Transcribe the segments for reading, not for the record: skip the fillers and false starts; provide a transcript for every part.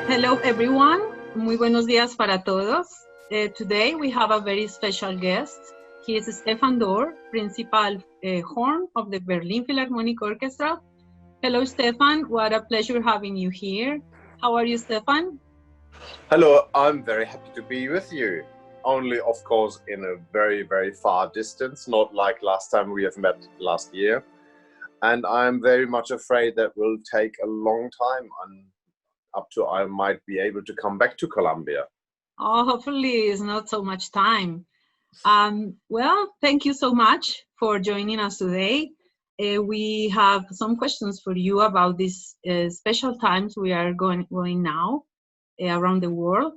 Hello everyone, muy buenos días para todos. Today we have a very special guest. He is Stefan Dohr, principal horn of the Berlin Philharmonic Orchestra. Hello Stefan, what a pleasure having you here. How are you, Stefan? Hello, I'm very happy to be with you. Only, of course, in a very, very far distance, not like last time we have met last year. And I'm very much afraid that will take a long time, and up to I might be able to come back to Colombia. Oh, hopefully it's not so much time. Well, thank you so much for joining us today. We have some questions for you about these special times we are going now around the world.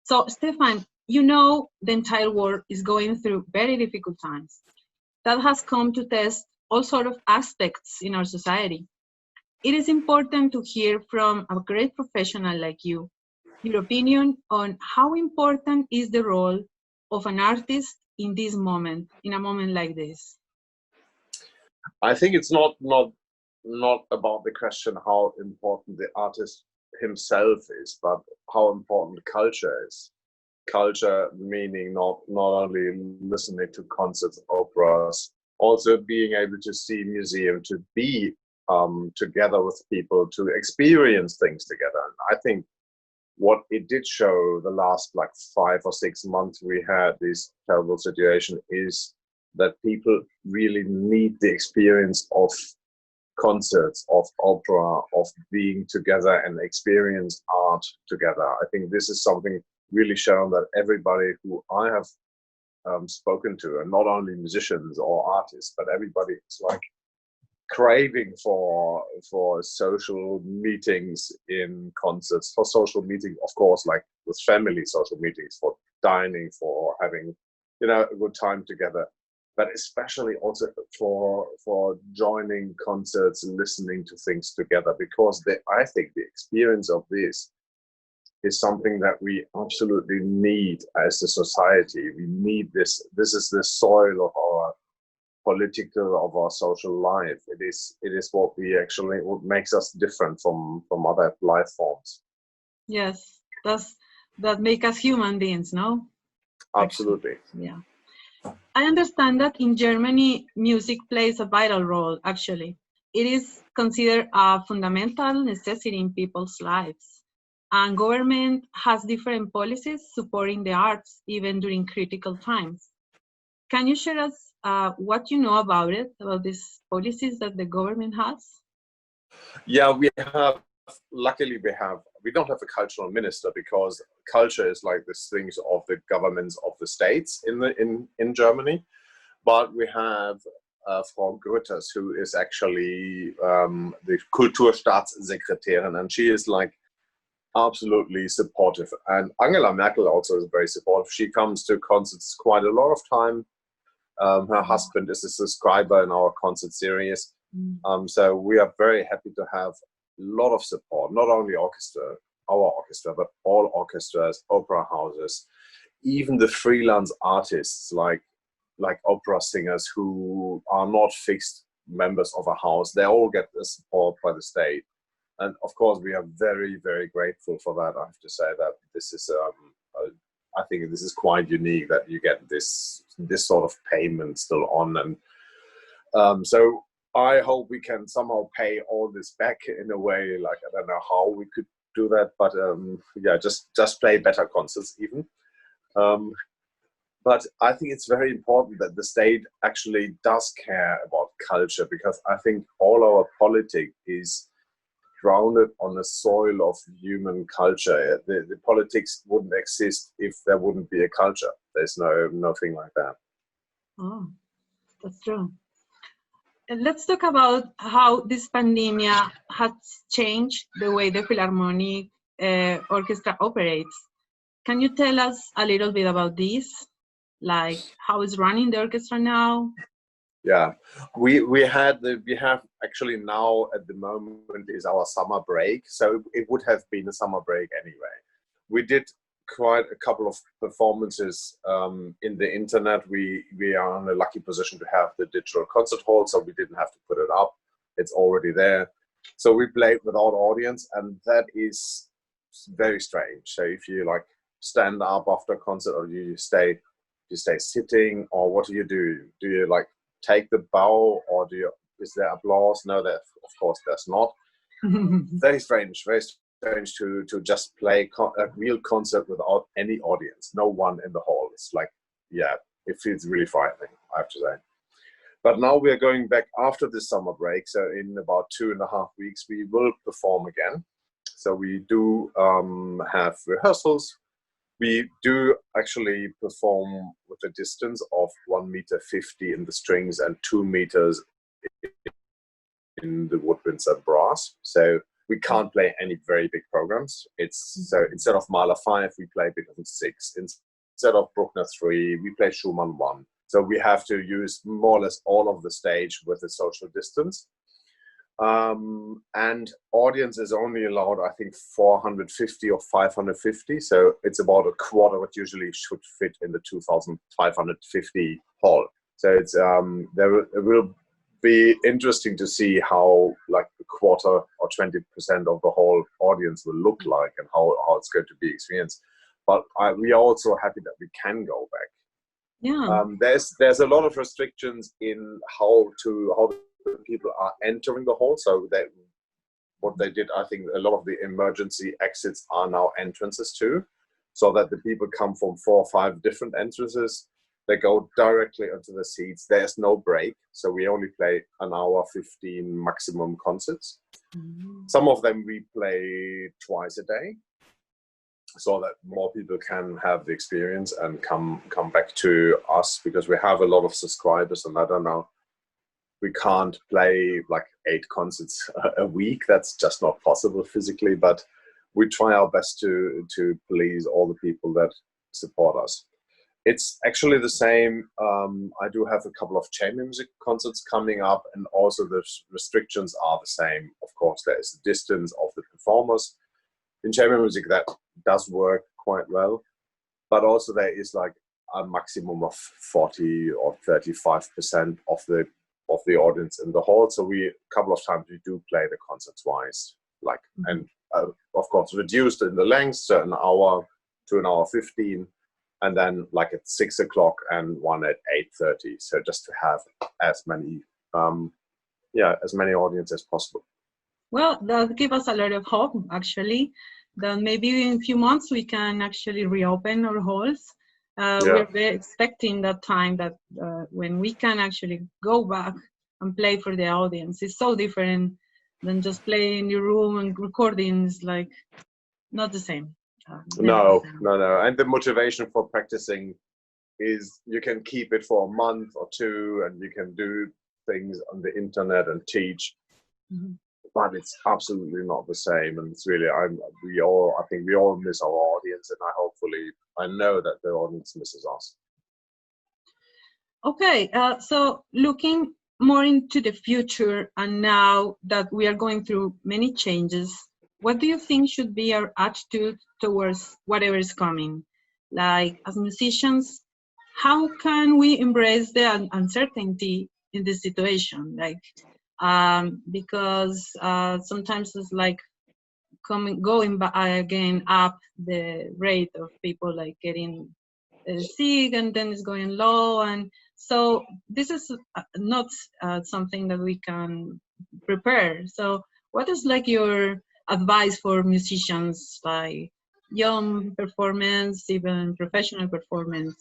So, Stefan, you know the entire world is going through very difficult times. That has come to test all sorts of aspects in our society. It is important to hear from a great professional like you, your opinion on how important is the role of an artist in this moment, in a moment like this. I think it's not about the question how important the artist himself is, but how important culture is. Culture meaning not only listening to concerts, operas, also being able to see museum, to be together with people, to experience things together. And I think what it did show the last like 5 or 6 months we had this terrible situation is that people really need the experience of concerts, of opera, of being together and experience art together. I think this is something really shown that everybody who I have spoken to, and not only musicians or artists, but everybody is like craving for social meetings in concerts, for social meetings, of course, like with family social meetings, for dining, for having, a good time together, but especially also for joining concerts and listening to things together, because I think the experience of this is something that we absolutely need as a society. We need this. This is the soil of our political, of our social life. It is what makes us different from other life forms. Yes, that make us human beings, no? Absolutely. Yeah. I understand that in Germany, music plays a vital role, actually. It is considered a fundamental necessity in people's lives. And government has different policies supporting the arts, even during critical times. Can you share us what you know about it, about these policies that the government has? Yeah, luckily we don't have a cultural minister, because culture is like these things of the governments of the states in Germany. But we have Frau Grütters, who is actually the Kulturstaatssekretärin, and she is like absolutely supportive. And Angela Merkel also is very supportive. She comes to concerts quite a lot of time. Her husband is a subscriber in our concert series. So we are very happy to have a lot of support, not only our orchestra, but all orchestras, opera houses, even the freelance artists like opera singers who are not fixed members of a house. They all get the support by the state. And of course, we are very, very grateful for that. I have to say that this is, I think this is quite unique that you get this sort of payment still on. And so I hope we can somehow pay all this back in a way. Like, I don't know how we could do that, but yeah, just play better concerts even. But I think it's very important that the state actually does care about culture, because I think all our politics is grounded on the soil of human culture. The politics wouldn't exist if there wouldn't be a culture. There's nothing like that. Oh, that's true. And let's talk about how this pandemic has changed the way the Philharmonic Orchestra operates. Can you tell us a little bit about this? Like how is running the orchestra now? Yeah, we have actually now at the moment is our summer break, so it would have been a summer break anyway. We did quite a couple of performances in the internet. We are in a lucky position to have the digital concert hall, so we didn't have to put it up. It's already there. So we played without audience, and that is very strange. So if you like stand up after a concert, or you stay sitting, or what do you do? Do you like take the bow, or is there applause? No, there of course there's not. Very strange to just play a real concert without any audience, no one in the hall. It's like, yeah, it feels really frightening, I have to say. But now we are going back after the summer break, so in about 2.5 weeks we will perform again. So we do have rehearsals. We do actually perform with a distance of 1.50 meters in the strings and 2 meters in the woodwinds and brass. So we can't play any very big programs. So instead of Mahler 5, we play Beethoven 6. Instead of Bruckner 3, we play Schumann 1. So we have to use more or less all of the stage with a social distance. And audience is only allowed, I think, 450 or 550. So it's about a quarter what usually should fit in the 2,550 hall. So it's it will be interesting to see how like a quarter or 20% of the whole audience will look like, and how it's going to be experienced. But we are also happy that we can go back. Yeah. There's a lot of restrictions in how the people are entering the hall. So what they did, I think a lot of the emergency exits are now entrances too, so that the people come from 4 or 5 different entrances. They go directly into the seats. There's no break, so we only play 1 hour 15 maximum concerts. Some of them we play twice a day, so that more people can have the experience and come back to us, because we have a lot of subscribers, and I don't know, we can't play like 8 concerts a week. That's just not possible physically, but we try our best to please all the people that support us. It's actually the same. I do have a couple of chamber music concerts coming up, and also the restrictions are the same. Of course, there is the distance of the performers. In chamber music, that does work quite well, but also there is like a maximum of 40 or 35% of the audience in the hall. So a couple of times we do play the concert twice, and of course reduced in the length, so an hour to 1 hour 15, and then like at 6 o'clock and one at 8:30. So just to have as many audience as possible. Well, that gives us a lot of hope, actually, that maybe in a few months we can actually reopen our halls. We're very expecting that time that when we can actually go back and play for the audience. It's so different than just playing in your room and recording. Is like not the same. No. And the motivation for practicing is you can keep it for a month or 2, and you can do things on the internet and teach. But it's absolutely not the same, and it's really I think we all miss our audience, and I know that the audience misses us. Okay, so looking more into the future, and now that we are going through many changes, what do you think should be our attitude towards whatever is coming? Like, as musicians, how can we embrace the uncertainty in this situation? Like, because sometimes it's like going back again up the rate of people like getting sick, and then it's going low, and so this is not something that we can prepare. So what is like your advice for musicians, like young performance, even professional performance?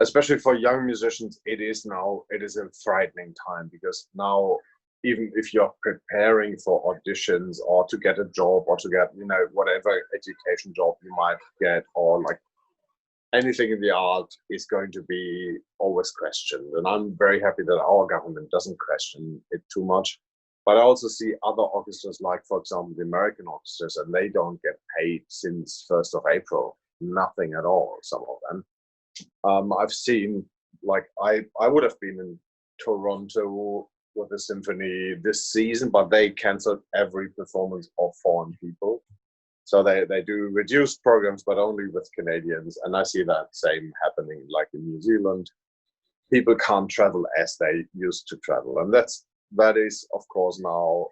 Especially for young musicians, it is a frightening time, because now, even if you're preparing for auditions or to get a job or to get, whatever education job you might get, or like anything in the art, is going to be always questioned. And I'm very happy that our government doesn't question it too much. But I also see other orchestras, like, for example, the American orchestras, and they don't get paid since 1st of April. Nothing at all, some of them. I've seen, like, I would have been in Toronto with the symphony this season, but they cancelled every performance of foreign people. So they do reduced programs, but only with Canadians. And I see that same happening, like in New Zealand. People can't travel as they used to travel. And that is, of course, now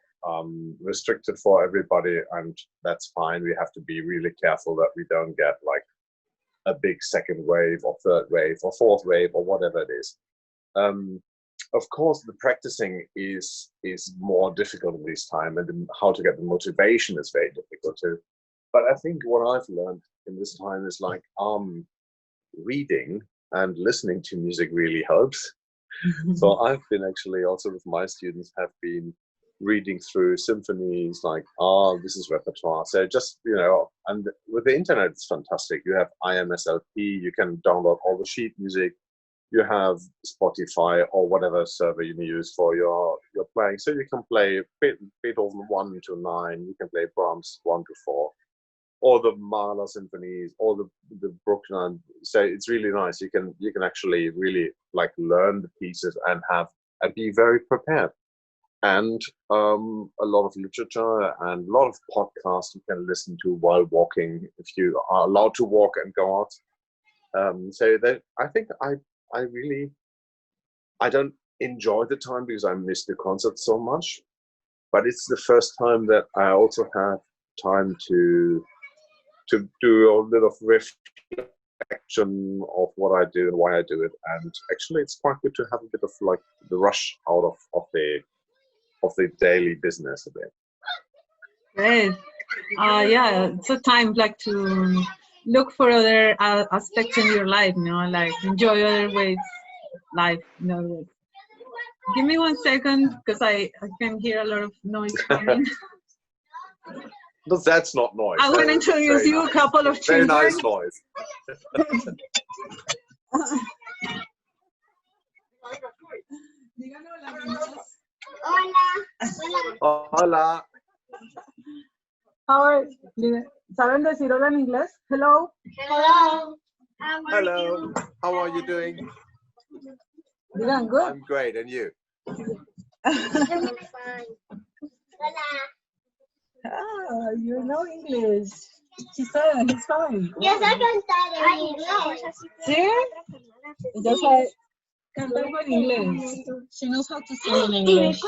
restricted for everybody, and that's fine. We have to be really careful that we don't get like a big second wave or third wave or fourth wave or whatever it is. Of course, the practicing is more difficult in this time, and how to get the motivation is very difficult too. But I think what I've learned in this time is like reading and listening to music really helps. So I've been actually also with my students have been reading through symphonies, like, this is repertoire. So just, you know, and with the internet, it's fantastic. You have IMSLP, you can download all the sheet music. You have Spotify or whatever server you use for your playing. So you can play Beethoven 1 to 9, you can play Brahms 1 to 4, or the Mahler symphonies, or the Bruckner. So it's really nice. You can actually really like learn the pieces and be very prepared. And a lot of literature and a lot of podcasts you can listen to while walking, if you are allowed to walk and go out. So that I think I don't enjoy the time because I miss the concert so much. But it's the first time that I also have time to do a little of reflection of what I do and why I do it. And actually, it's quite good to have a bit of like the rush out of the daily business a bit. Great. Yeah, it's a time like to look for other aspects in your life, you know, like enjoy other ways life, in other words. Give me 1 second, because I can hear a lot of noise coming. But that's not noise. I want to introduce you a couple of children. Very nice noise. Hola. ¿Saben decir hola en inglés? Hello. Hello. Hello. How are you doing? Digan, good. I'm great, and you? I'm fine. Ah, you know English. She said he's fine. Yo sé cantar en inglés. ¿Sí? Ella sabe cantar en inglés. She knows how to sing in English.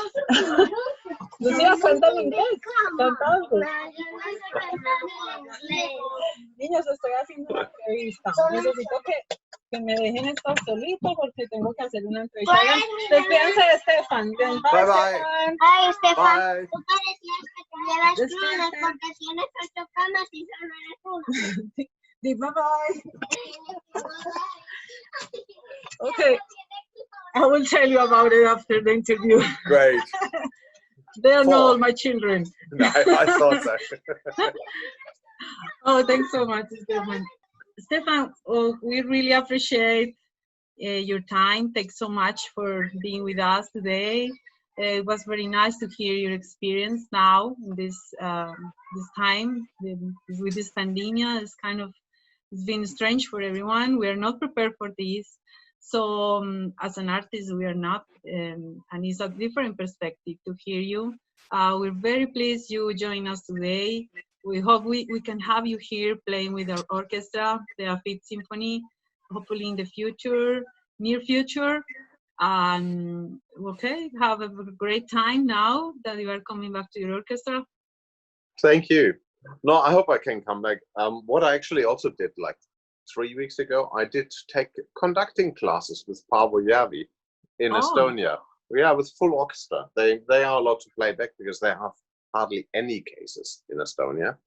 Lucía, canta en inglés. Cantando. Niños, estoy haciendo una entrevista. Necesito que me dejen estar solito porque tengo que hacer una entrevista. Despídense de Stefan. Bye bye. Ay, Stefan, Bye. tú parecías que tuvieras clones porque tienes 8 camas y solo eres una. Di bye bye. Okay, I will tell you about it after the interview. Great. They are not all my children. No, I thought so. Oh, thanks so much, Stefan. Stefan, we really appreciate your time. Thanks so much for being with us today. It was very nice to hear your experience now in this time with this pandemic. It's been strange for everyone. We are not prepared for this. So as an artist, we are not, and it's a different perspective to hear you. We're very pleased you join us today. We hope we can have you here playing with our orchestra, the EAFIT Symphony, hopefully in the future, near future. Okay, have a great time now that you are coming back to your orchestra. Thank you. No, I hope I can come back. What I actually also did like 3 weeks ago, I did take conducting classes with Paavo Järvi in Estonia. Yeah, with full orchestra. They are allowed to play back because they have hardly any cases in Estonia.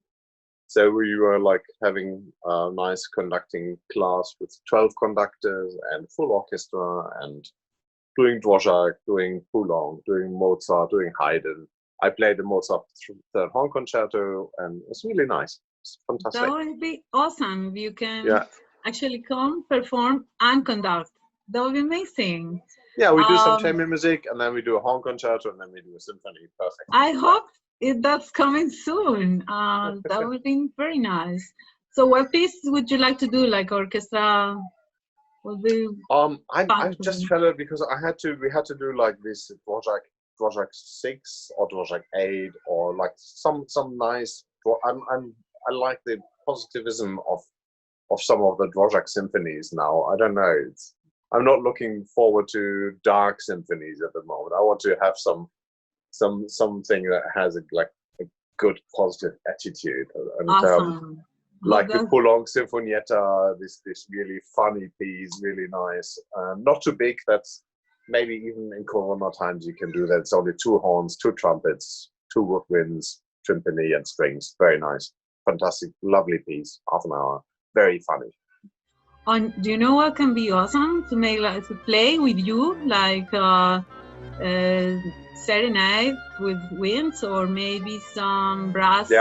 So we were like having a nice conducting class with 12 conductors and full orchestra and doing Dvorak, doing Poulenc, doing Mozart, doing Haydn. I played the Mozart Third Horn Concerto, and it's really nice. It's fantastic. That would be awesome if you can actually come, perform, and conduct. That would be amazing. Yeah, we do some chamber music, and then we do a horn concerto, and then we do a symphony. Perfect. I hope that's coming soon. That would be very nice. So what piece would you like to do, like orchestra? I just felt it because we had to do like this Dvorak 6 or Dvorak 8 or like some nice. I like the positivism of some of the Dvorak symphonies now. I don't know. I'm not looking forward to dark symphonies at the moment. I want to have some something that has a good positive attitude. And Awesome. like the Prolong Sinfonietta, this really funny piece, really nice. Not too big. That's maybe even in Corona times you can do that. It's only 2 horns, 2 trumpets, 2 woodwinds, timpani and strings. Very nice, fantastic, lovely piece. Half an hour, very funny. And do you know what can be awesome to make, like, to play with you, like serenade with winds, or maybe some brass,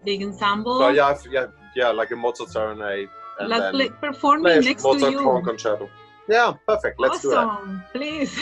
big ensemble? So yeah, like a Mozart serenade. And like performing next to Mozart you. horn concerto. Yeah, perfect. Let's do that. Awesome, please.